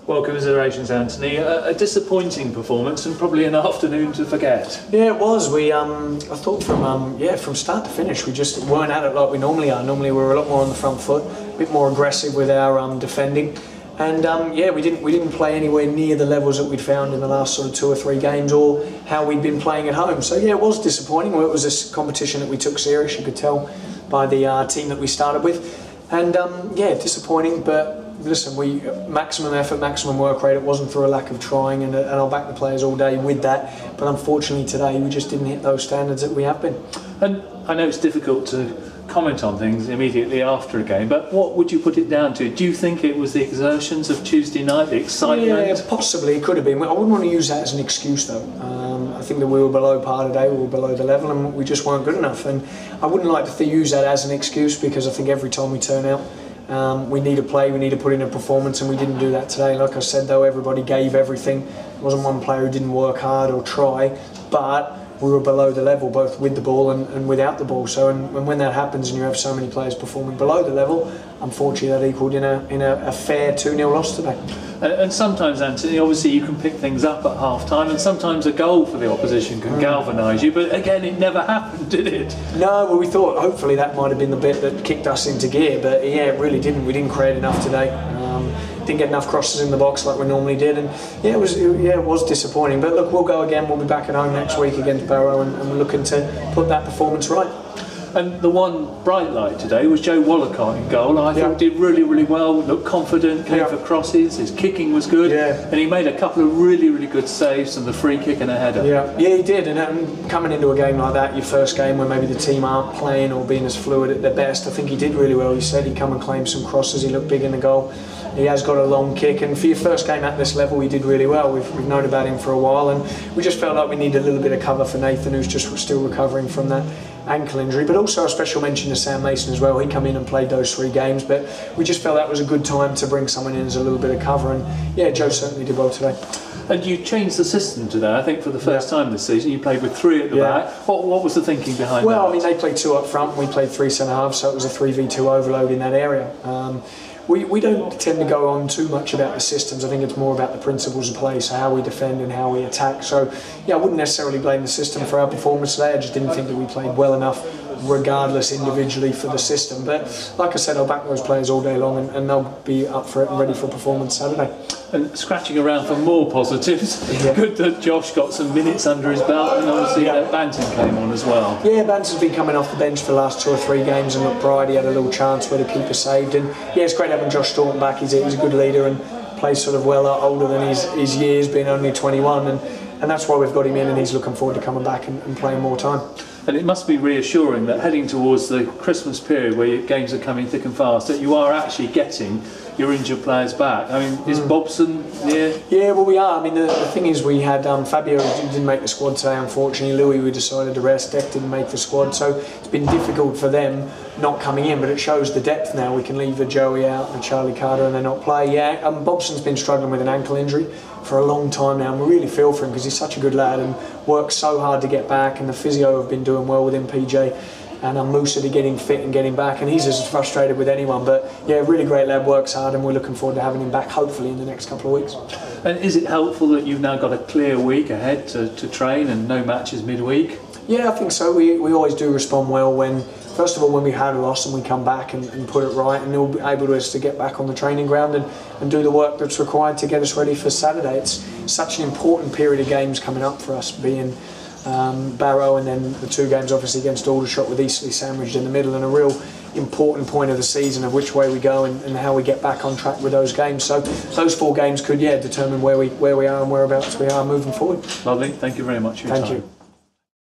Well, commiserations, Anthony. A disappointing performance and probably an afternoon to forget. Yeah, it was. I thought from start to finish, we just weren't at it like we normally are. Normally we're a lot more on the front foot, a bit more aggressive with our defending, and we didn't play anywhere near the levels that we'd found in the last sort of 2 or 3 games, or how we'd been playing at home. So yeah, it was disappointing. Well, it was a competition that we took serious. You could tell by the team that we started with, and disappointing, but. Listen, we maximum effort, maximum work rate. It wasn't for a lack of trying, and I'll back the players all day with that. But unfortunately today we just didn't hit those standards that we have been. And I know it's difficult to comment on things immediately after a game, but what would you put it down to? Do you think it was the exertions of Tuesday night, the excitement? Yeah, possibly it could have been. I wouldn't want to use that as an excuse though. I think that we were below par today, we were below the level, and we just weren't good enough. And I wouldn't like to use that as an excuse, because I think every time we turn out, we need to play, we need to put in a performance, and we didn't do that today. Like I said though, everybody gave everything. There wasn't one player who didn't work hard or try, but we were below the level, both with the ball and without the ball. So and when that happens and you have so many players performing below the level, unfortunately that equalled in a fair 2-0 loss today. And sometimes, Anthony, obviously you can pick things up at half-time, and sometimes a goal for the opposition can galvanise you, but again it never happened, did it? No, well, we thought hopefully that might have been the bit that kicked us into gear, but yeah, it really didn't. We didn't create enough today. Didn't get enough crosses in the box like we normally did, and it was disappointing. But look, we'll go again. We'll be back at home next week against Barrow, and we're looking to put that performance right. And the one bright light today was Joe Bullock in goal. I thought he did really, really well, looked confident, came for crosses, his kicking was good, and he made a couple of really, really good saves and the free kick and a header. Yeah, he did, and coming into a game like that, your first game where maybe the team aren't playing or being as fluid at their best, I think he did really well. He said he'd come and claim some crosses, he looked big in the goal. He has got a long kick, and for your first game at this level, he did really well. We've known about him for a while, and we just felt like we needed a little bit of cover for Nathan, who's just still recovering from that ankle injury. But also a special mention to Sam Mason as well. He come in and played those 3 games, but we just felt that was a good time to bring someone in as a little bit of cover, and yeah, Joe certainly did well today. And you changed the system today, I think, for the first time this season. You played with 3 at the back. What was the thinking behind that? Well, I mean, they played 2 up front, we played 3 centre-halves, so it was a 3v2 overload in that area. We don't tend to go on too much about the systems. I think it's more about the principles of play, so how we defend and how we attack. So yeah, I wouldn't necessarily blame the system for our performance today. I just didn't think that we played well enough regardless individually for the system. But like I said, I'll back those players all day long, and they'll be up for it and ready for performance Saturday. And scratching around for more positives, good that Josh got some minutes under his belt, and obviously Banton came on as well. Yeah, Banton's been coming off the bench for the last 2 or 3 games and looked bright. He had a little chance where the keeper saved, and yeah, it's great having Josh Staunton back. He's a good leader and plays sort of well older than his years, being only 21, and that's why we've got him in, and he's looking forward to coming back and playing more time. And it must be reassuring that heading towards the Christmas period where your games are coming thick and fast, that you are actually getting your injured players back. I mean, is Bobson near? Yeah, well, we are. I mean, the thing is, we had Fabio didn't make the squad today, unfortunately. Louis, we decided to rest. Deck didn't make the squad, so it's been difficult for them not coming in, but it shows the depth now. We can leave a Joey out and a Charlie Carter and they not play. Yeah, Bobson's been struggling with an ankle injury for a long time now, and we really feel for him because he's such a good lad and works so hard to get back, and the physio have been doing well with him, PJ. And I'm Musa to get him fit and get him back, and he's as frustrated with anyone. But yeah, really great lad, works hard, and we're looking forward to having him back hopefully in the next couple of weeks. And is it helpful that you've now got a clear week ahead to train and no matches midweek? Yeah, I think so. We always do respond well when, first of all, when we had a loss and we come back and put it right, and they'll be able to get back on the training ground and do the work that's required to get us ready for Saturday. It's such an important period of games coming up for us, being Barrow and then the 2 games obviously against Aldershot with Eastleigh sandwiched in the middle, and a real important point of the season of which way we go and how we get back on track with those games. So those 4 games could determine where we are and whereabouts we are moving forward. Lovely, thank you very much for your time. Thank you.